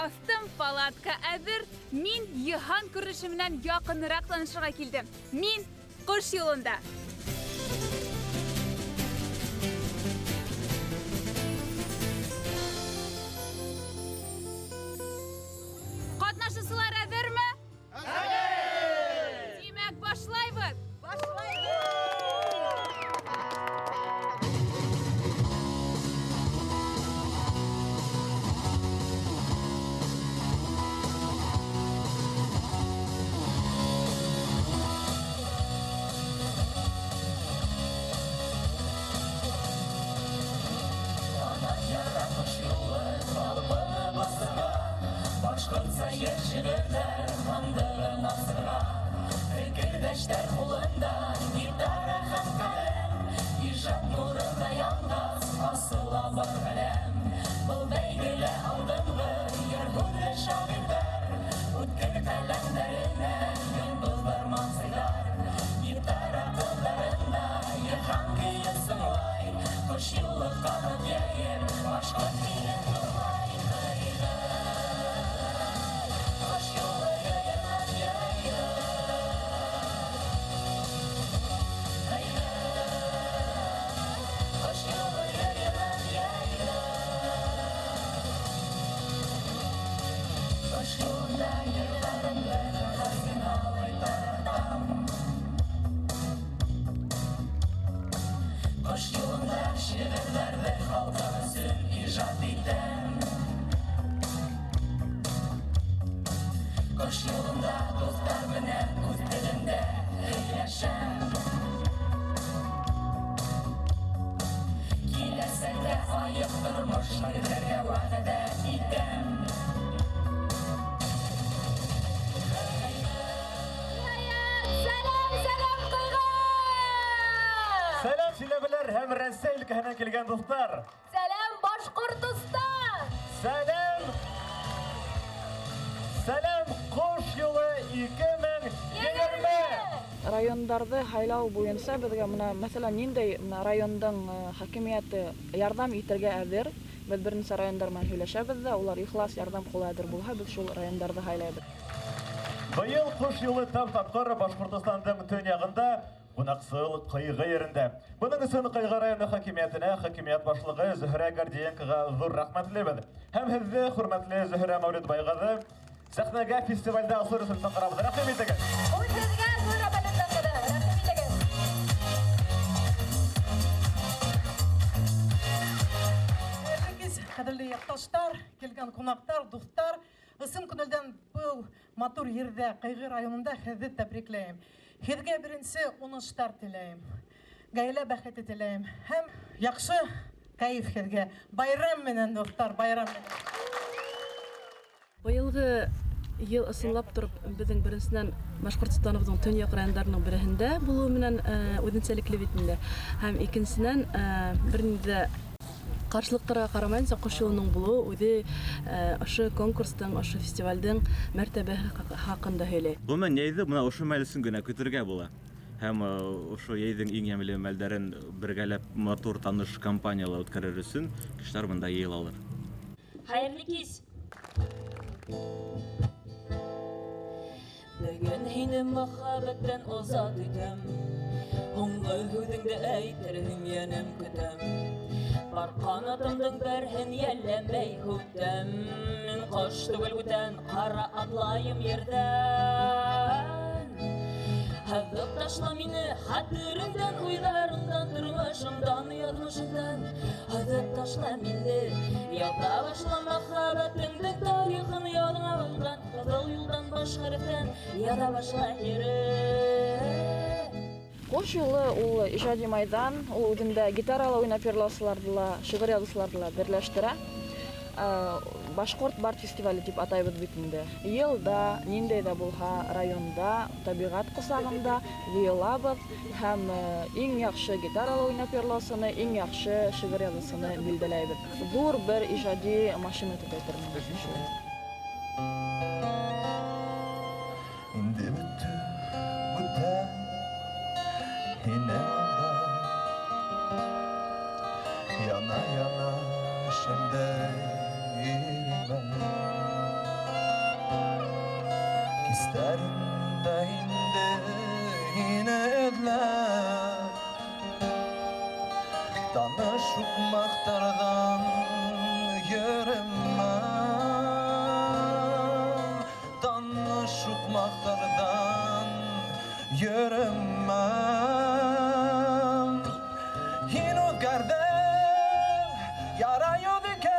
астым, палатка әзір. Мин йыһан күрешімнен якынырак танышырга килдем. Мин Кош юлында. Катнашучылар әзерме? Әзер! Димәк, башлайбыз. Ешігілер мандығын асыра, fikirdeşler қолында гитара һәм каләм, ижад нурында яңғыз асыла бар каләм. Бұл бәйгеле алдыңғы ергүлі шағирдар, үткір каләмдәренә йондызлар мансыйлар. Гитара қолдарында йыһан күйі сыңлай, Кош юлы қанат яйыр, башқұрт билен нурлай. Кош юлында шигырьләрне халкы өсөн иҗат иттем. Кош юлында дуслар белән үз телендә һөйләшәм. Киләсәктә аек тормышны итәргә вәгъдә итәм. Сәлам Чиләбеләр һәм Рәсәй өлкәһенән килгән дуслар. Сәлам Башкортстан! Сәлам Кош юлы 2020. Райондарды хайлау буенча безгә менә мәсәлән ниндәй райондың хакимияте ярдәм итәргә әзер. Без берничә райондар белән һөйләшәбез дә, улар ихлас ярдәм кулы әзер булһа, без шул райондарды хайлайбыз. Быел Кош юлы тапкыр Башкортостандың төньягында Кунаксыл кыйгы ерендә. Буның өчен Кыйгы районы хакимиятенә, хакимият башлыгы Зөһрә Гордиенкога зур рәхмәт теләбез. Һәм һеҙҙе, хөрмәтле Зөһрә Мәүлид-байгазы, сәхнәгә фестивальдә осыр өсөн саҡырабыҙ. Рәхим итегеҙ. Ул сезгә зур рәхмәт тәкъдим итәбез. Кадерле якташтар, килгән кунактар, дуҫтар, ысын күңелдән был матур ердә, Кыйгы районында һеҙҙе тәбрикләйем. Һеҙгә беренсе уңыштар теләйем. Гаилә бәхете теләйем. Һәм яҡшы кайф һеҙгә. Байрам менән, дуҫтар, байрам менән. Быелгы ел ысынлап торып, безнең беренсенән Башкортстаныбызның төньяк райондарының береһендә булуы менән үзенчәлекле бит инде. Һәм икенчесенән бернидә каршылыктарга карамайынса Кош юлының булуы үзе ошо конкурстың, ошо фестивальдың мәртәбәһе хакында һөйләй. Гомумән йәйҙе мына ошо мәл өсөн генә көтөргә була. Һәм ошо йәйҙең иң ямьле мәлдәрен бергәләп матур таныш компаниялар үткәрер өсөн кешеләр монда йыйылалар. Хәйерле кис. Бөгөн һине мөхәббәттән азат итәм. Һуңгы һүҙеңде әйтерһең янәм көтәм. Бар канатымдың берһен йәлләмәй һүтәм. Мин кош түгел бүтән, ҡара атлайым ерҙән. Һыҙып ташла мине хәтереңдән, уйҙарыңдан, тормошомдан, яҙмышымдан. Һыҙып ташла мине, ята башла мөхәббәтеңдең тарихын яҙыңа алған. Ҡыҙыл юлдан баш хәрефтән яҙа башла кире. Кош юлы ул ижади майдан, ул үҙендә гитарала уйнап йырлаусыларҙы ла, шиғыр яҙыусыларҙы ла берләштерә. Башҡорт бар фестивале дип атайбыҙ бит инде. Йылда, ниндәй ҙә булһа, районда, табиғат ҡосағында йыйылабыҙ һәм иң яҡшы гитарала уйнап йырлаусыны, иң яҡшы шиғыр яҙыусыны билдәләйбеҙ. Ҙур бер ижади машина тип әйтермен бит шул. Инде бөттө бүтә һине алда. Яна-яна шәмдә ирмән. Hislerimde indi yine edler Danışıp maktardan yürümem Danışıp maktardan yürümem Yine özgerdem yarayı dikereyde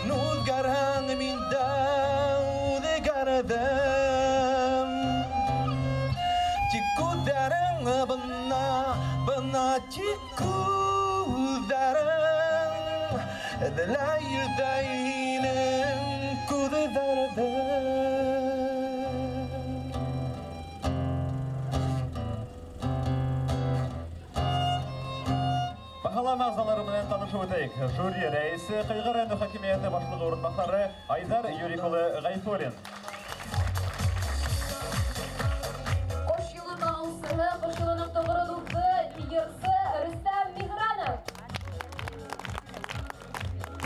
Yine özgeren minde özgerdem Cikku derin bana cikku derin Edilayı değilim kudu derdim Bahalama ағзалары менен танышу өтейік. Жюри рәйісі Қайғыр районы хакимияты башлығы орынбасары Айдар Юрикұлы Ғайфуллин. Қош жылы мағылсығы, қош жылының тұғыры дұлды, егерсі Рүстәм Михранов.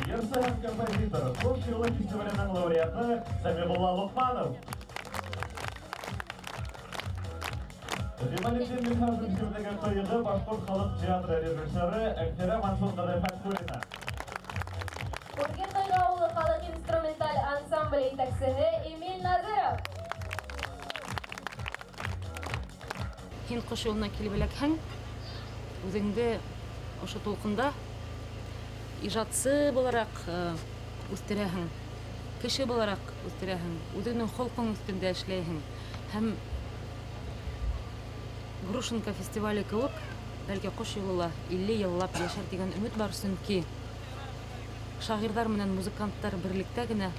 Ерсі композитор, Қош жылы фестивалінің лауреаты Самиғулла Лұқманов. Революция Михажын жүрдегі қойығы Башқұрт халық театры режиссері Әктері Мансур Фәтхуллина. Үрген Қайғауылы халық инструменталь ансамбль етексігі Эмиль Назыров. Һин кош юлына килеп эләкһәң, үзеңде ошо толкында ижадсы буларак үстерәһең, кеше буларак үстерәһең, үзеңнең холкың өстендә эшләйһең һәм Грушинка фестивале кебек, бәлки кош юлы 50 еллап яшәр дигән өмет бар, чөнки шагыйрьләр менән музыканттар берлектә генә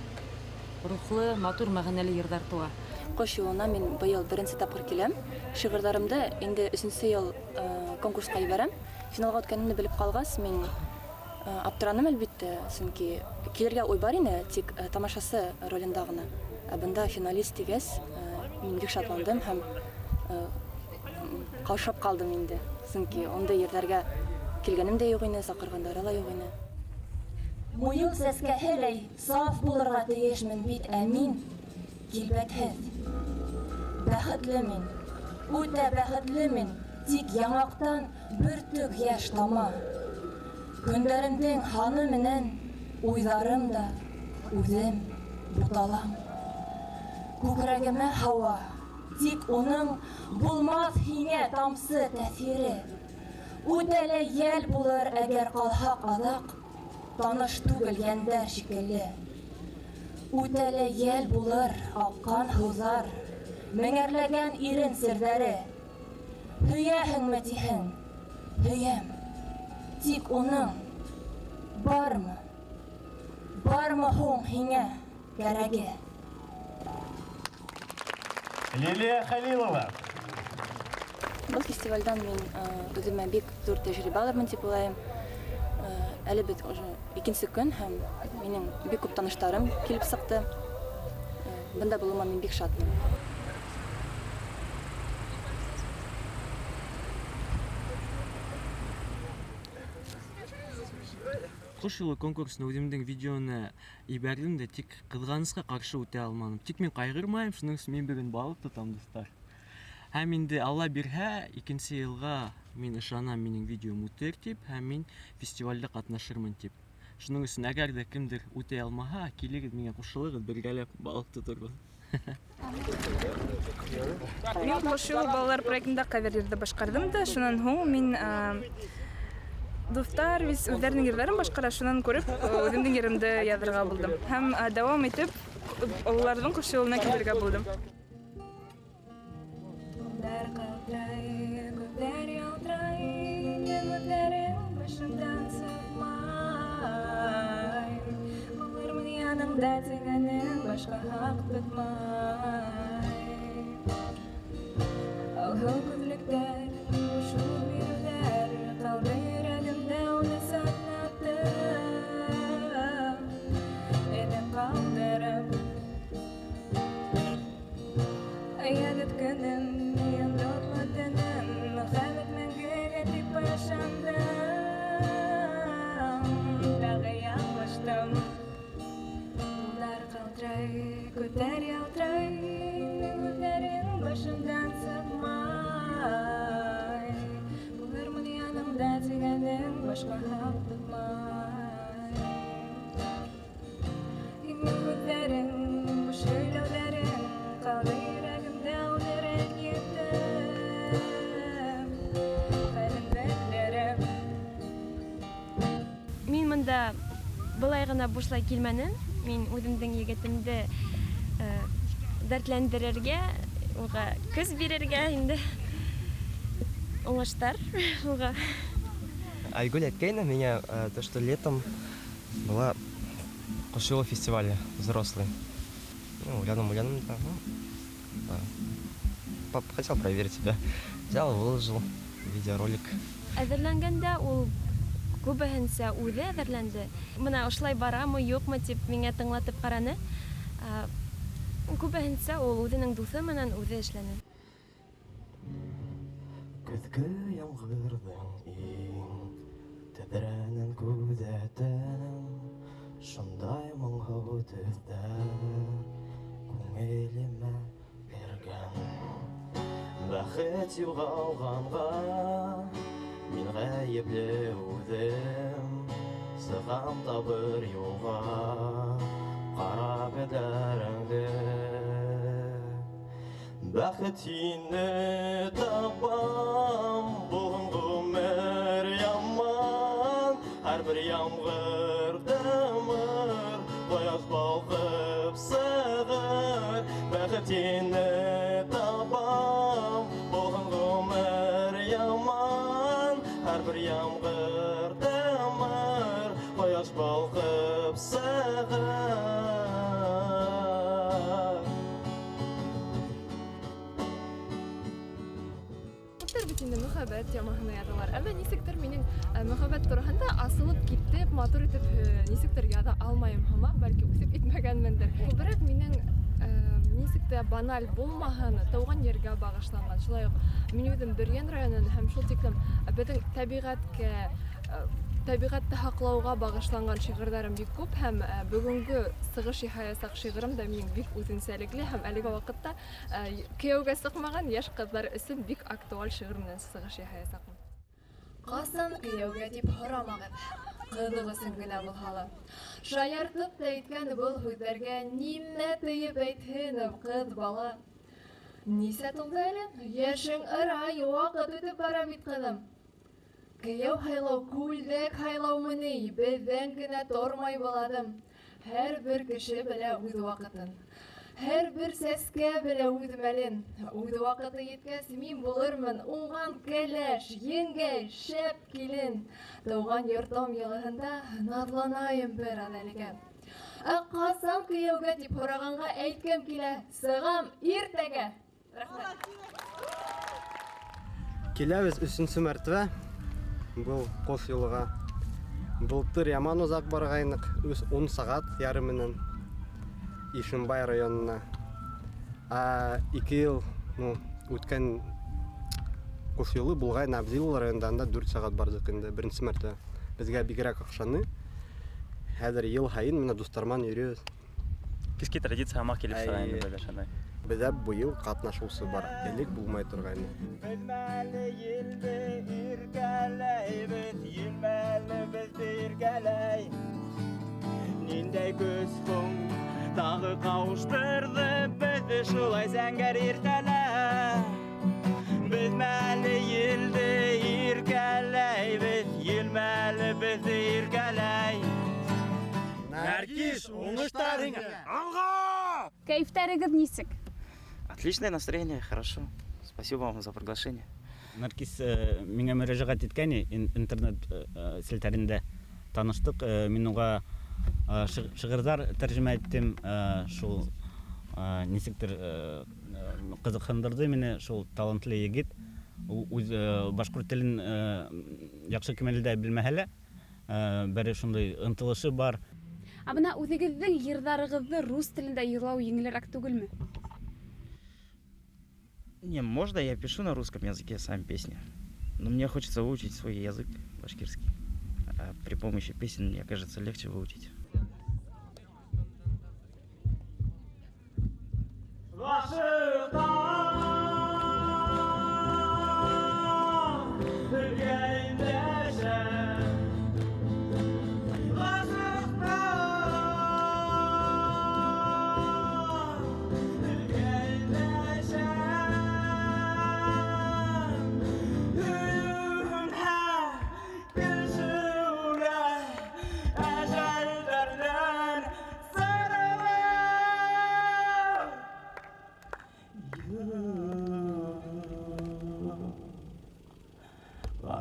рухлы, матур мәгънәле йырдар туа. Кош юлына мин быел беренче тапкыр киләм. Шигырьләремдә инде 3нче ел конкурска җибәрәм. Финалга үткәнемне белеп калгач, мин аптыраным әлбәттә, чөнки килергә уй бар иде, тик тамашасы ролендә гына. Бында финалист дигәс, мин бик шатландым һәм каушап калдым инде. Чөнки онда йөрдәргә килгәнем дә юк иде, сакыргандары да юк иде. Муйыл сәскәһеләй саф булырга тиешмен бит, ә мин килбәтһез. Бәхетле мин, үтә бәхетле мин, тик яңактан бөртек яшь тама. Көндәремдең ханы менән уйларым да үзем буталам. Күкрәгемә һава, тик уның булмас һиңә тамсы тәсире. Үтәле йәл булыр әгәр калһак адак, таныш түгел йәндәр шикелле. Үтәле йәл булыр аккан һузар, меңәрләгән ирен сердәре. Һөяһеңме тиһең, һөям, тик уның бармы һуң һиңә кәрәге? Лилия Халилова. Бұл фестивальдан мин үземә бик зур тәҗрибә алырмын дип уйлыйм. Әле бит уже икенче көн һәм минем бик күп таныштарым килеп сыкты. Бында булуыма мин бик шатмын. Кош юлы конкурсына үземнең видеоны ибәрдем дә, тик кызганычка каршы үтә алмадым. Тик мин кайгырмайм, шуның өчен мин бүген балык тотам, дуслар. Һәм инде Алла бирһә, икенче елга мин ышанам, минең видеом үтер дип, һәм мин фестивальдә катнашырмын дип. Шуның өчен әгәр дә кемдер үтә алмаһа, килегез миңа кушылыгыз, бергәләп балык тотырбыз. Мин кош юлы балалар проектында кавердерді башкардым да, шунан һуң мин дуфтар үзләренең йырларын башкара, шунан күреп, үземнең йырымды язырга булдым. Һәм дәвам итеп, оларның кош юлына килергә булдым. Үтер ялтырай, үтәрің башымдан сықмай. Булырмын янымда дегенің башқа хақ тұтмай. Үміттерің, bu söylevlerin kaldı yüreğimde ölerek gittim. Kalbimdekilerim. Мен мында былай гына бушлай килмәнем. Мен үземнең егетемде дәртләндерергә, уга көз бирергә инде уңыштар уга. Айгуль әйткәйне меня, то, что летом была Кошело фестивале взрослый. Ну, Уляном, да, ну, да. Пап хотел проверить себя. Взял, выложил видеоролик. Әзерләнгәндә ул күбеһенчә үзе әзерләнде. Менә ошылай барамы, юкмы дип миңа тыңлатып караны. Күбеһенчә ул үзенең дусы менән үзе эшләне. Көзгө яңгырдың иң тәдрәнен күзәтәм. Шундай моңһу төстә күңелемә бергән. Бәхет югалганга мин гаепле үзем. Сыгам табыр юлга кара кадәреңде. Бәхетне табам бүген гомер яман. Һәрбер яңгыр тәмер кояш балкып сыгыр. Бәхетне табам бүген гомер яман. Һәрбер яңгыр тәмер кояш балкып сыгыр. Мөхәббәт темаһына язалар. Әмма нисектер минең мөхәббәт турында асылып китеп, матур итеп нисектер яза алмайым һәм бәлки үсеп итмәгәнмендер. Күбрәк минең нисектер баналь булмаһын, тауган ергә багышланган. Шулай ук мин үзем Бөрьян районын һәм шул тиклем безнең табигатьне һаклауга багышланган шигырьләрем бик күп һәм бүгенге сыгыш ясак шигырем дә минең бик үзенчәлекле һәм әлеге вакытта кияүгә сыкмаган яшь кызлар өчен бик актуаль шигырь менән сыгыш ясакмын. Касан кияүгә дип һорамагыз, кызыгысын гына булһалы. Шаяртып та әйткән бул һүзләргә нимә тыеп әйтһен кыз бала. Нисә тулды әле? Яшең ырай, вакыт үтеп бара бит кызым. Кияү һайлау, күлдәк һайлаумыни, бездән генә тормай буладым. Һәрбер кеше белә үз вакытын. Һәрбер сәскә белә үз мәлен. Үз вакыты еткәс, мин булырмын уңган кәләш, еңгәй, шәп килен. Тауган йортым ялыһында назланайым бер әлегә. Касан кияүгә дип һораганга әйткәм килә, сыгам иртәгә. Рәхмәт. Киләбез 3-нче мәртәбә. Бұл Кош юлыга. Былтыр яман узак баргайнык, 10 сагат ярымыннан Ишимбай районына. 2 ел үткән Кош юлы булгай Набзил районында 4 сагат бардык инде, беренче мәртәбә. Безгә бигрәк акчаны. Хәзер ел һайын менә дустарман йөрибез. Киске традиция һәм килеп чыга инде белә шундай. Бездә бу ел катнашусы бар. Элек булмай торган. Белмәле елде иркәләйбез, елмәле безде иркәләй. Ниндәй көз һуң тагы кавыштырды безде шулай зәңгәр иртәлә. Белмәле елде иркәләйбез, елмәле безде иркәләй. Нәркиш, уңыштарыңа! Алга! Кайфтарыгыз нисек? Отличное настроение, хорошо. Спасибо вам за приглашение. Наркис миңа мөрәҗәгать иткән интернет селтәрендә таныштык. Мин уга шигырьләр тәрҗемә иттем. Шул нисектер кызыксындырды мине шул талантлы егет. Үз башкорт телен яхшы кимәлдә белмәһәлә, бәре шундый ынтылышы бар. Абына үзегезнең йырдарыгызны рус телендә йырлау еңелрәк түгелме? Не, можно, я пишу на русском языке сами песни. Но мне хочется выучить свой язык башкирский. А при помощи песен, мне кажется, легче выучить.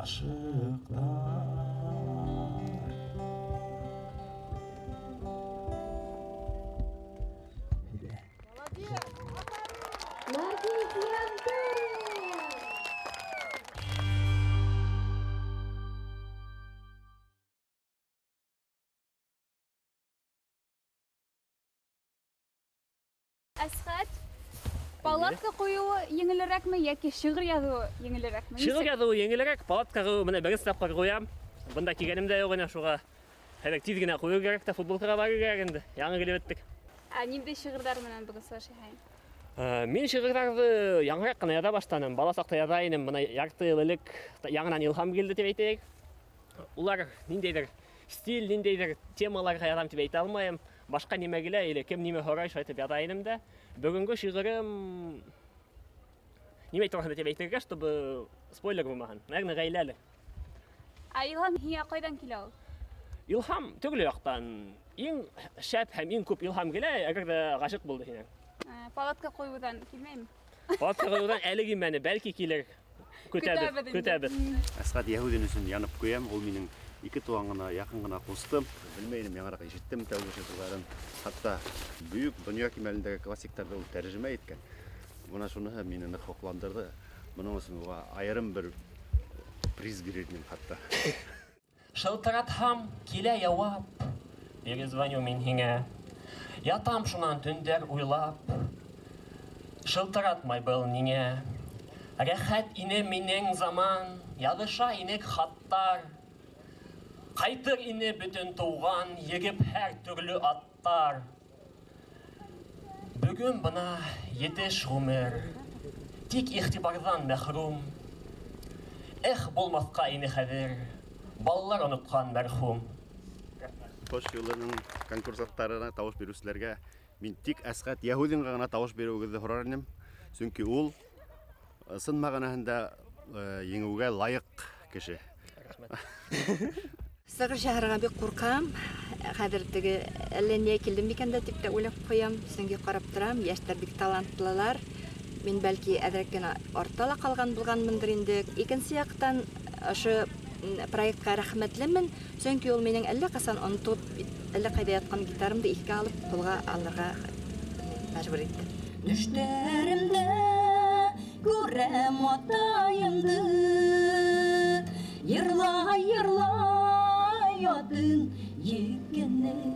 Наргиз Янтури. Асхат, палатка қоюы еңілірәкме, яки шиғыр язуы еңілірәкме? Шиғыр язуы еңілірәк, палаткаға міне бірінші тапқыр қоям. Бұнда келгенімде жоқ ene шуға. Хәдәк тиз генә қою керек та футболкаға бару керек енді. Яңы келіп еттік. Нинде шиғырдар менен бүгін сөйләшәйін? Мен шиғырдарды яңырақ қана яза баштадым. Бала сақта язайыным. Мына ярты ылылык, яңынан илһам келді деп әйтейік. Улар ниндейдер стиль, ниндейдер темаларға язам деп әйтә алмайым. Башқа неме келе, или кем неме һорай шайтып язайыным да. Бүгінгі шиғырым неме айтырғанда деп әйтергә, чтобы спойлер булмаһын. Наверное, ғаиләле. Илһам һиңа кайдан килә ул? Илһам төрле яктан. Иң шәп һәм иң күп илһам келә, әгәр дә гашык булды һинең. Палатка куюдан килмәйме? Палатка куюдан әле килмәне, бәлки килер. Көтәбез. Асхат Яһудин өчен янып куям. Ул минең ике туган гына, якын гына кустым. Белмәйм, яңарак ишеттем тәүге шигырьләрен. Хатта бөек дөнья кимәлендәге классикларда ул тәрҗемә иткән. Буна шуны мине нык хокландырды. Моның өчен уга аерым бер приз бирермен хатта. Шылтыратһам, килә яуап. Перезвоню мин һиңә. Ятам шунан төндәр уйлап. Шылтыратмай был ниңә. Рәхәт ине минең заман, языша инек хаттар. Кайтыр ине бөтен туган, егеп һәр төрле аттар. Бүген бына етеш гомер, тик игътибардан мәхрум. Эх, булмаска ине хәзер, балалар оныткан мәрхүм. Кош юлының конкурсларына тавыш бирүчеләргә мин тик Асхат Яһудинга гына тавыш бирүегезне сорар идем. Чөнки ул сын мәгънәһендә еңүгә лайык кеше. Сагыр шәһәргә бик куркам. Хәзер теге әллә ни килдем микән дә дип тә уйлап куям. Сөнки карап торам, яшьтәр бик талантлылар. Мин бәлки әзрәк кенә артта калган булганмындыр инде. Икенче яктан ошо проектка рәхмәтлемен. Чөнки ул минең әллә касан онытып, әллә кайда яткан гитарамды искә алып, кулга алырга мәҗбүр итте. Düşlerimde görem atayımdı. Yırla yırla yadın yekenen.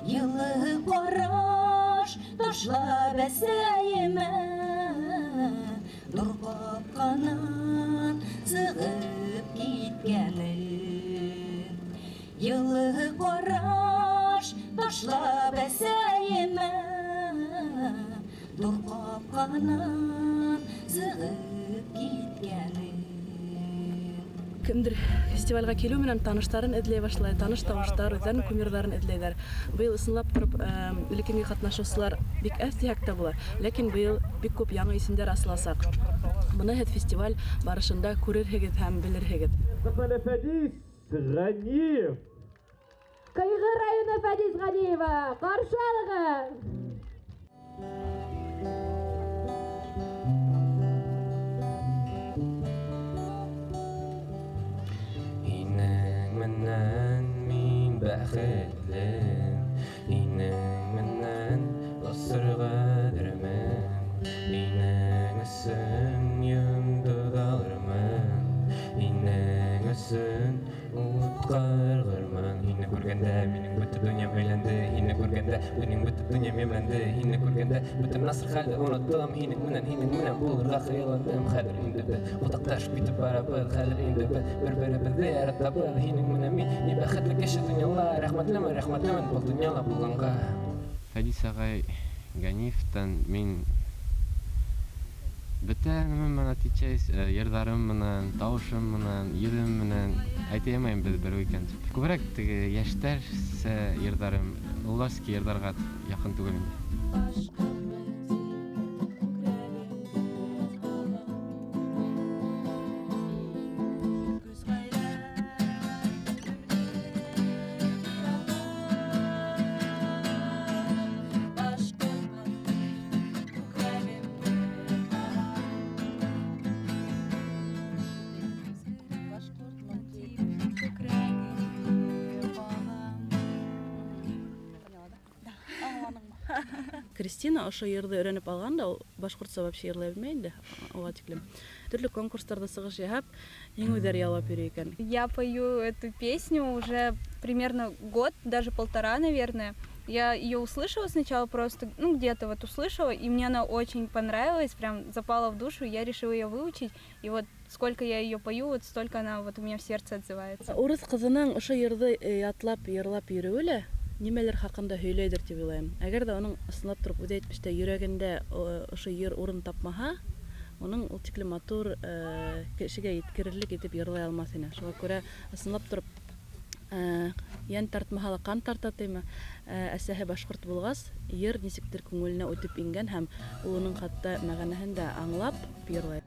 Yılı qaraş taşla bəsəyimə. Durqap qanan sığıb gitkenin. Yılı qaraş taşla bəsəyimə. Durqap qanan sığıb gitkenin. Кемдер фестивальгә килү менән таныштарын эзләй башлай, таныш тавыштар, үзләренең кумирларын эзләйләр. Быел ысынлап торып, элеккеге катнашучылар бик әз тиһәктә була, ләкин быел бик күп яңа исемдәр асыласак. Моны һәр фестиваль барышында күрерһегез һәм белерһегез. Фәдис Ганиев. Кайгы районы Фәдис Ганиева, каршы алыгыз. Инең менән мин бәхетле, инең менән осырга дөрмен, инең өсөн йондыд алырмын, инең өсөн ут каргырмын. Һине күргәндә минең бөтен дөньям әйләнде, һине күргәндә минең бөтен дөньям ямьләнде, һине күргәндә бөтен насыр хәлне оныттым, һинең менән булырга хыялландым. Хәзер инде без утакташып китеп барабыз, хәзер инде без бер-беребезне яратабыз. Һинең менән мин ни бәхетле кеше дөньяла, рәхмәтлемен бу дөньяла булганга. Фәдис агай Ганиевтан мин бөтенмен менән тичәс, йырдарым менән, тавышым менән, йөрем менән әйтәмәйм без бер икән. Күбрәк теге яшьтәрсә йырдарым, улларский йырдарга якын түгел инде. Кристина ошо йырды өйрөнүп алган да, башкортча вообще йырлай билбей инде, ага тиклем. Түрлү конкурстарда сыгыш яап, еңүүдөр ялап йөрөй экен. Я пою эту песню уже примерно год, даже 1,5, наверное. Я ее услышала сначала просто, где-то вот услышала, и мне она очень понравилась, прям запала в душу, я решила ее выучить, и вот сколько я ее пою, вот столько она вот у меня в сердце отзывается. Урыс кызының ошо йырды атлап, йырлап йөрүе эле немелер хакында сөйлөйдүр дип уйлайм. Әгәр дә аның ысынлап торып үзе әйтмештә йөрәгендә ошо йыр урын тапмаһа, аның ул тиклем матур кешегә yetkirерлек итеп йырлай алмас ине. Шуңа күрә ысынлап торып ян тартмаһа кан тарта тиме, әсәһе башкорт булгас, йыр нисектер күңеленә үтеп ингән һәм ул аның хатта мәгънәһен дә аңлап йырлай.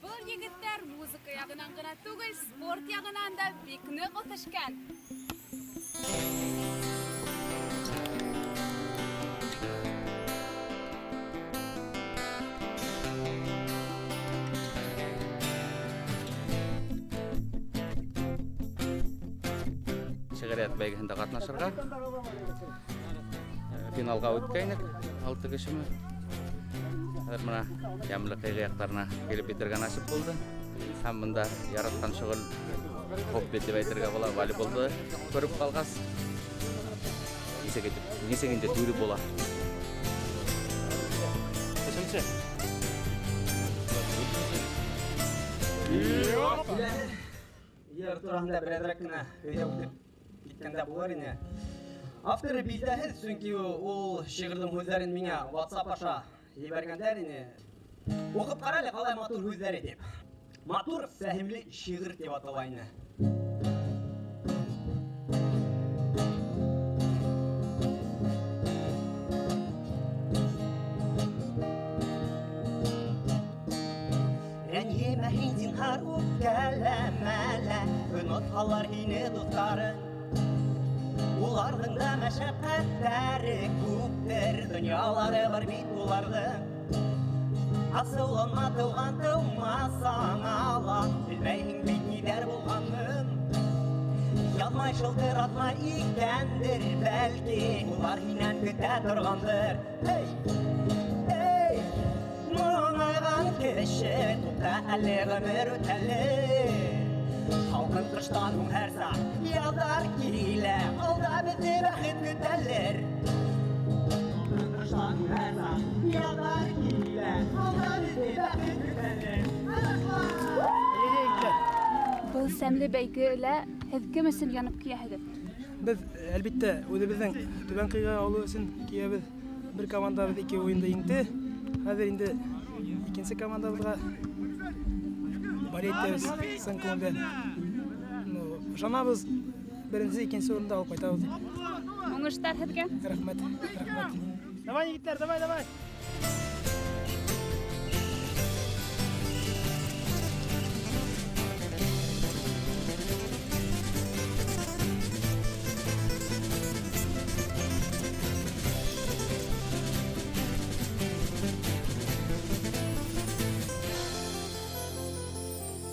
Бұл егеттер музыка ягынан гына түгел, спорт ягынан да бик нык отышкан. Шигърият бәйгесендә катнашырга финалга үткәйнек 6 кешеме. Мына ямлы кыйгыяктарына келип битергән насип булды. Һәм монда яраткан шөгыль хобби дип әйтергә була, волейболды күреп калгас. Нисегенде түре була. Эшенче. Яр турында берәдрәк кенә өйдә үтеп киткәндә булыр ине. Авторы билдәһез, чөнки ул шигырьнең сүзләрен миңа WhatsApp аша җибәргәннәр иде. Укып карале, калай матур сүзләр дип. Матур фәһимле шигырь дип атала ине. Рәнҗемә һинзинһар үпкәләмәлә, онытһалар һине дусларың. Уларның да мәшәкатьләре күптер, дөньялары бар бит уларның. Асылынма тылган тылмасаң ала, белмәйһең бит ниләр булганын. Язмай шылтыратмай икәндер, бәлки улар һиннән көтә торгандыр. Эй, моңайган кеше, тута әле гомер үтәлер. Халкын кыштан һуң һәр саҡ яҙар килә, алда беҙҙе бәхет көтәлер. Халкын кыштан һуң һәр саҡ яҙар килә, алда беҙҙе бәхет көтәлер. Бұл сәмле бәйгелә һеҙ кем өсөн янып киәһегеҙ? Без әлбиттә үҙебеҙҙең Түбән Ҡыйға ауылы өсөн киәбеҙ. Бер командабыҙ 2 уйында еңде. Хәҙер инде икенсе командабыҙға балеттәбез сын күңелдән. Ышанабыз, беренсе, икенсе урында алып ҡайтабыҙ дип. Уңыштар һеҙгә. Рәхмәт. Давай, егеттәр, давай.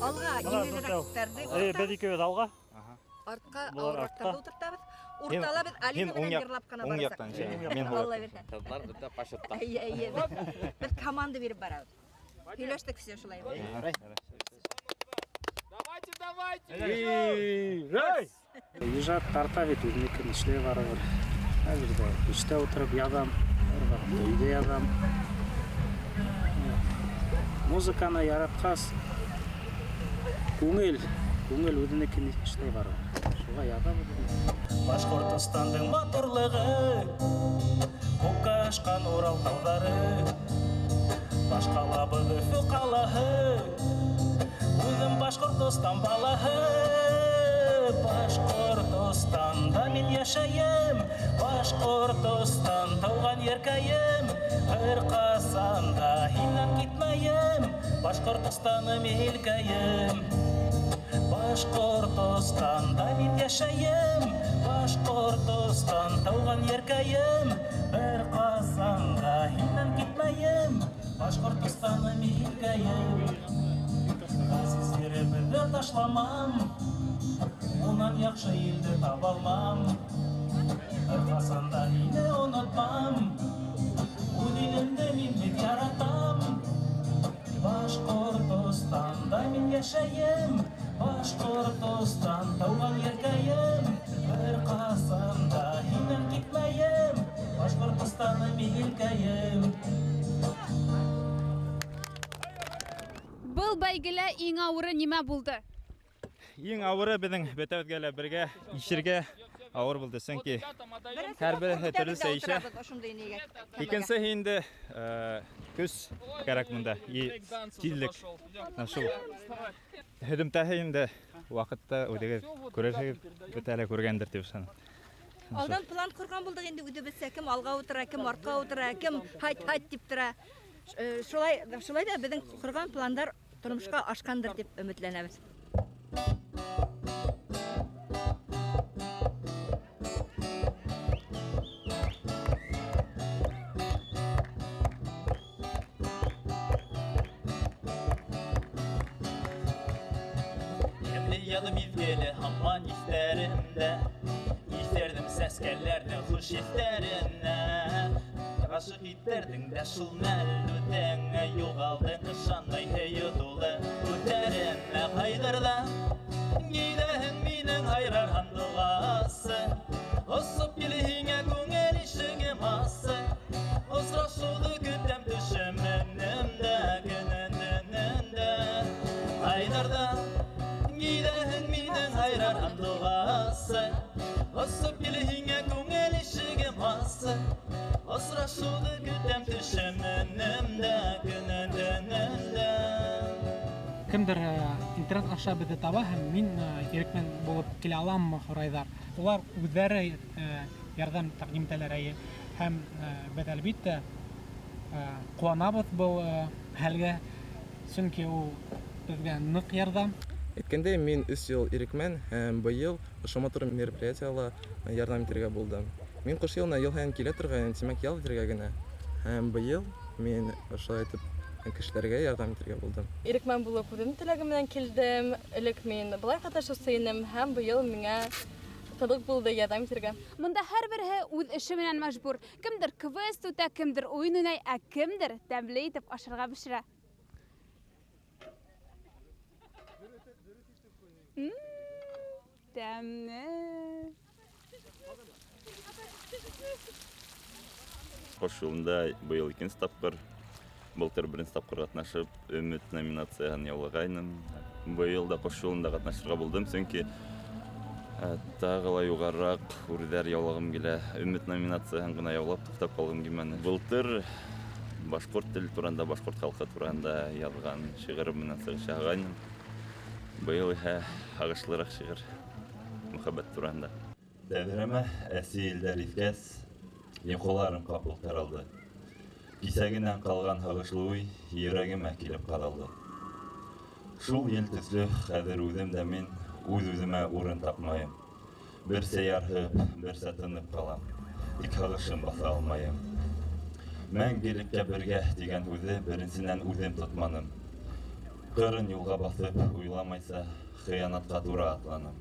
Алға еңелер рәкеттәрді Бәд икәүбез алға. Артқа ауыраттарды ултыртабыз. Уртала беҙ Алина менән йырлап кына барасаҡ. Алла бирһә. Кызлар бөтә пашытта. Беҙ команда биреп барабыҙ. Һөйләштек все шулай. Ижад тарта бит үҙенекен эшләй барабыҙ. Хәҙер дә эштә ултырып яҙам, өйҙә яҙам. Музыканы яраткас, күңел үҙенекен эшләй барабыҙ. Шуға яҙабыҙ. Башҡортостандың матурлығы, күккә ашҡан Урал тауҙары, башҡалабыҙ Өфө ҡалаһы, үҙем Башҡортостан балаһы. Башкортостанда мен яшайым, Башкортостан тауған еркайым, қырқасанда хиннан кетмайым, Башкортостаным елкайым. Башкортостанда мен яшайым, Башкортостан тауған еркайым, қырқасанда хиннан кетмайым, Башкортостаным елкайым. Газизлерімді ташламам, Онан яқшы елді таба алмам, Қырқасанда хині ұнытмам, Ол елімді мен бек яратам. Башкортостанда мен яшайым, Башкортостан тауған еркайым, Қырқасанда хиннан кетмайым, Башкортостаным елкайым. Бұл бәйгелі ең ауыры неме болды? Ең ауыры біздің бетәуткелі бірге ишерге ауыр болды. Сөнки әрбір түрлі сейші. Екінші енді көз керек мұнда. Тилік. Нашыл. Хүдімтәхі енді уақытта өдегі көрерсек бітәлі көргендір деп саны. Алдан план құрған болдық енді өді біз әкім алға отыра, әкім артқа отыра, әкім хайт деп тұра. Шолай да біздің құрған пландар тұрмышқа ашқандыр деп үмітленеміз. Yadım izgeli hamman isterimde, İsterdim seskellerden hoş isterine. Aşık iterdin de şul mellüden, Yoğaldın kışanday heyudulu Üterine kaydırda, Giyden minin hayrar handılası, Osıp bilihine güngel işine ması, Osra şulu gündem düşümünümde, Gününününde, Kaydırda, Giyden minin hayrar handılası, Osıp bilihine güngel işine ması, Osra şulu gündem düşümünümde, Gününününde. Кемдер интернет аша бізді таба, һәм мин ерекмен болып келе аламмы хорайдар. Олар үзләре ярдәм тәкъдим итәләр һәм без әлбәттә куанабыз бұл хәлгә, чөнки ул безгә нык ярдәм. Әйткәндә, мин 3 ел ирекмен һәм быел ошо матур мероприятияларга ярдәм итәргә булдым. Мин кыш елына ел һайын килә торган, тимәк ял итәргә генә. Һәм быел мин ошо әйтеп кешеләргә ярдәм итәргә булдым. Ирекмен булып үзем теләгем белән килдем. Элек мин былай катнашу сыйным һәм быел миңа кызык булды ярдәм итәргә. Монда һәрберсе үз эше белән мәҗбүр. Кемдер квест үтә, кемдер уен уйный, ә кемдер тәмле итеп ашарга пешерә. Тәмле. Кош жылында быйыл икенче тапкыр, былтыр беренче тапкыр катнашып, Өмет номинациясын яулагайным. Быйыл да кош жылында катнашырга булдым, чөнки тагыла югарырак үрдәр яулагым килә. Өмет номинациясын гына яулап туктап калгым килмәде. Былтыр башкорт теле турында, башкорт халкы турында язган шигырь менән чыгышагайным. Быйыл агышлырак шигырь мөхәббәт турында. Дәвреме әсилдәр ифкәс, Йоколарым капыл таралды. Кисәгеннән калган һагышлы уй йөрәгемә килеп кадалды. Шул ел төсле хәзер үзем дә мин үз-үземә урын тапмайым. Берсе ярһып, берсе тынып калам. Тик һагышым баса алмайым. Мәңгелеккә бергә дигән үзе беренчедән үзем тотманым. Кырын юлга басып, уйламайса, хыянатка туры атланым.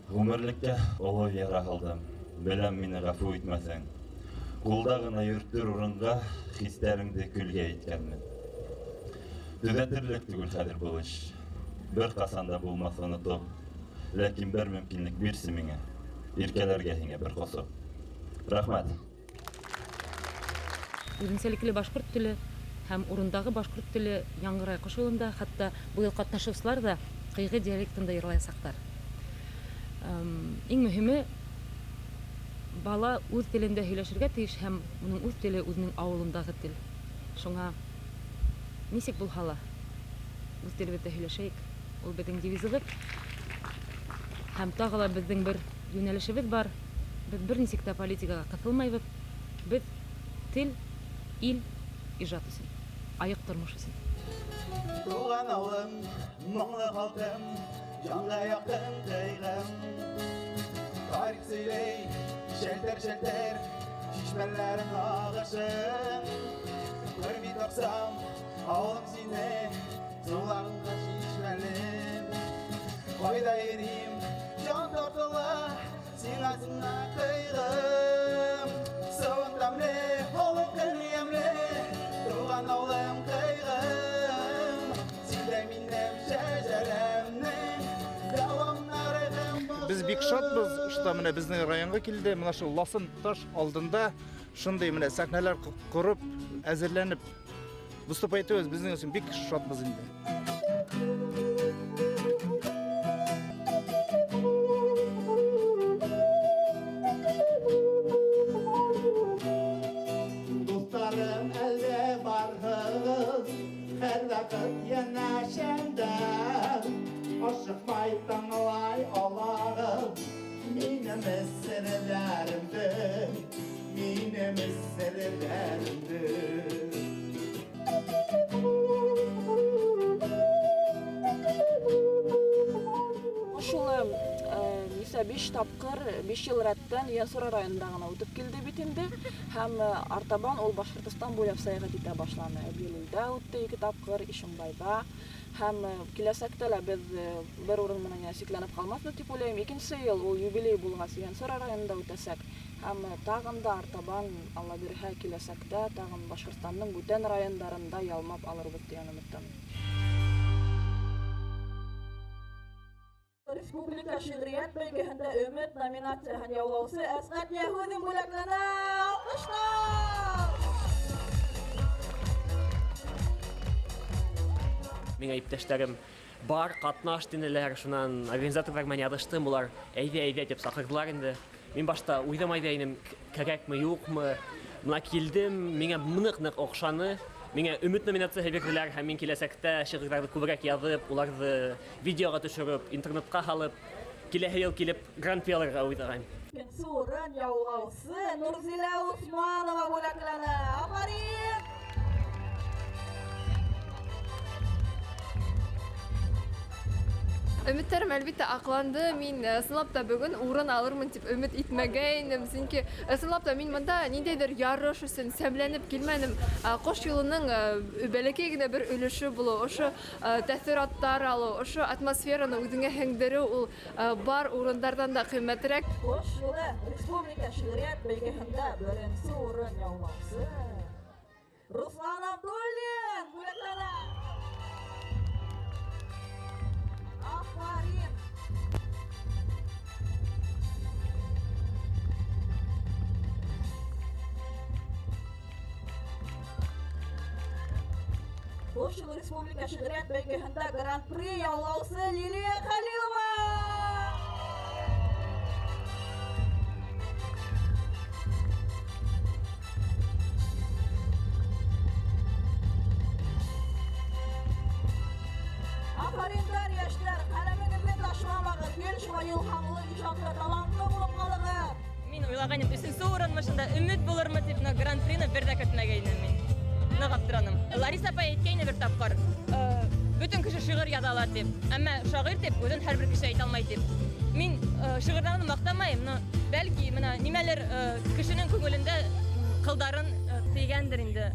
Гомерлеккә олы яра алдым. Беләм мине гафу итмәсәң. Кулда гына йөртер урынга хисләреңде күлгә иткәнмен. Төзәтерлек түгел хәзер был эш. Бер касанда булмас онытып, ләкин бер мөмкинлек бирсе миңа. Иркәләргә һиңә бер косып. Рәхмәт. Үзенчәлекле башкорт теле һәм урындагы башкорт теле яңгырай кушылында, хәтта быел катнашучылар да кыйгы диалектында йырлаячаклар. Иң мөһиме бала үз телендә һөйләшергә тиеш һәм уның үз теле үзенең авылындагы тел. Шуңа ничек булһа ла үз телебездә һөйләшәйек. Ул безнең девизыбыз. Һәм тагы ла безнең бер юнәлешебез бар. Без бернисек тә политикага кысылмайбыз. Без тел, ил, иҗат өчен, аяк тормыш өчен. Туган авылым, моңлы халкым, җанга якын тойгым. Тарих сөйләй, шәлтәр, шишмәләрен агышын. Күрми торсам, авылым сине, суларыңда шишмәлем. Кайда йөрим, җан тартыла, сиңа кыйгым. Савын тәмле, авыл көнемле, туган авылым кыйгым. Синдә минем шәҗәрәмнең дәвамнарыгым. Biz бик шатбыз, что менә безнең районга килде. Менә шул Ласын таш алдында шундый менә сәхнәләр корып, әзерләнеп выступать итәбез. Безнең өчен бик шатбыз инде. Dostlarım elde barhız, her vakit yanaşanda. Aşıkmay tanılay Allah'ım, benim esirlerimdir, benim esirlerimdir. Ошол Ниса 5 тапкыр 5 ел рәттән Ясура районында гына үтеп килде бит инде. Һәм артабан ул Башкортстан буйлап сәяхәт итә башлады. Билилдә үтте 2 тапкыр, Ишимбайда. Һәм киләсәктә лә без бер урын менән сикләнеп калмаспыз дип уйлыйм. Икенче ел ул юбилей булгас Ясура районында үтәсәк. Һәм тагын да артабан Алла бирһә киләсәктә тагын Башкортстанның бүтән районнарында ялмап алырбыз дигән өметтәмен. Республика шигърият бәйгеһендә өмет номинацияһын яулаучы Әсгать Яһүдин бүләкләнә. Алкышлар! Миңа иптәшләрем бар катнаш динеләр, шуннан организаторлар менә ядыштым, булар әйдә дип сакырдылар инде. Мин башта уйламай да идем, кирәкме, юкмы. Менә килдем, миңа нык охшаны. Миңа өмет номинацияһы бирделәр һәм мин киләсәктә шигырьләрне күбрәк язып, уларны видеога төшереп, интернетка салып, киләһе ел килеп гран-при алырга уйлаган. Икенче урын яулаучы Нурзилә Усманова бүләкләнә. Афарин! Өметтәрем әлбәттә акланды. Мин ысынлап та бүген урын алырмын дип өмет итмәгәйнем. Чөнки ысынлап та мин монда ниндәйдер ярыш өчен сәмләнеп килмәдем. Кош юлының бәләкәй генә бер өлеше булу, ошо тәэсираттар алу, ошо атмосфераны үзеңә һеңдерү ул бар урыннардан да кыйммәтрәк. Кош юлы республика шигърият бәйгеһендә беренче урын яулаучы Руслан Абдуллин бүләкләнә. Афарин! Кош юлы республика шигърият бәйгеһендә гран-при яулаучы Лилия Халилова. Афариндар яшьләр, каләмегезне ташламагыз, ел шулай илһамлы, иҗатлы, талантлы булып калыгыз. Мин уйлаганым, 3нче урынмы шунда өмет булырмы дип, гран-прины бер дә көтмәгәйнем мин. Нык аптыраным. Лариса апа әйткәйне бер тапкыр, бөтен кеше шигырь яза ала дип, әмма шагыйрь дип үзен һәрбер кеше әйтә алмый дип. Мин шигырьләрне мактамайм, но бәлки менә нимәлер кешенең күңелендә кылдарын тигәндер инде.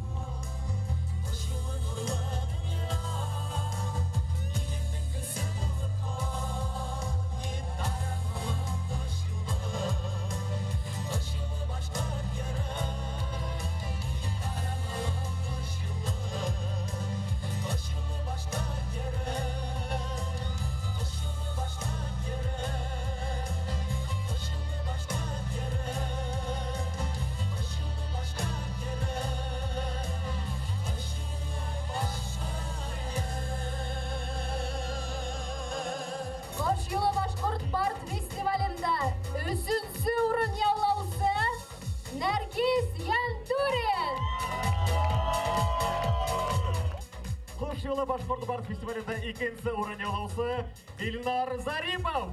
Башкорт бар фестивалендә икенче урын яулаучы Илнар Заримов.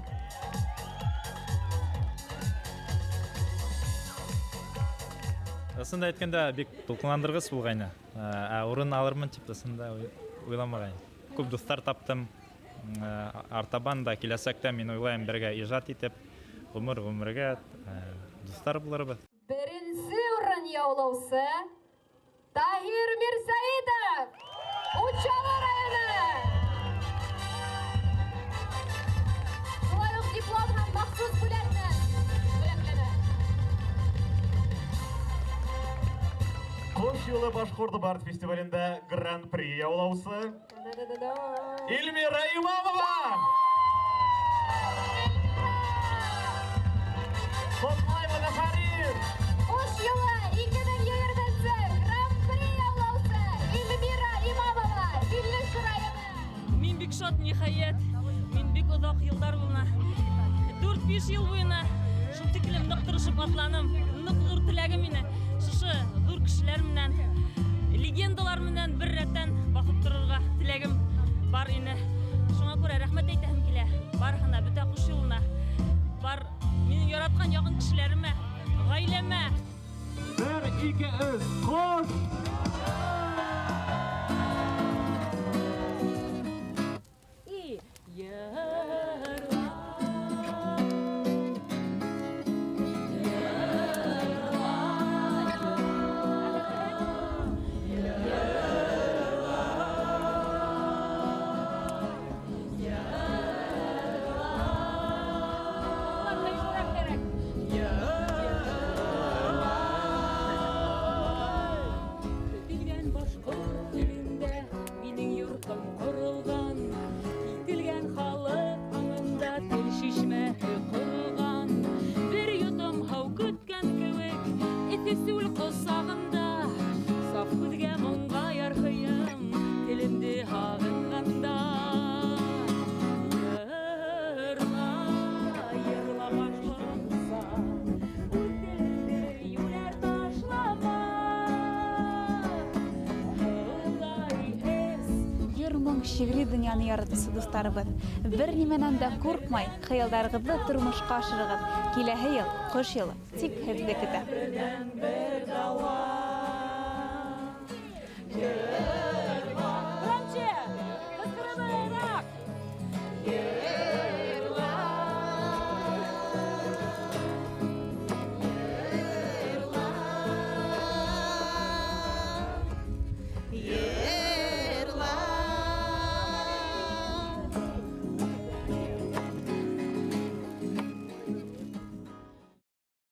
Расында әйткәндә бик тулкындыргыс булгайны. Урын алырмын дип расында уйламагайным. Күп дуслар таптым. Артабан да киләсәктә мин уйлайм бергә иҗат итеп, гомергә дуслар булырбыз. Беренче урын яулаучы Tahir Mirsaidov, Учалы районы. Шулай ук диплом һәм махсус бүләкләр. Кош юлы Башкорт Бард фестивалендә гран-при яулаучы Эльмира Имамова. Котлайма Захарин. Кош юлы 2020 гран-при яулаучы Эльмира Имамова, Вильнюс районы. Мин бик шат ниһаят. Мин бик озак еллар буена 4-5 ел буена шул тиклем нык тырышып атланым. Нык зур теләгем мине шушы зур кешеләр менән, легендалар менән бер рәттән басып торырга теләгем бар ине. Шуңа күрә рәхмәт әйтәм килә. Барыгына, бөтә куш юлына. Бар мине яраткан якын кешеләремә, гаиләмә. 1-2-3 кош! Шигъри дөньяны яратучы дусларыбыз, бер нимәнән дә куркмай, хыялдарыгызны тормышка ашырыгыз. Киләһе ел кош елы тик һезне көтә.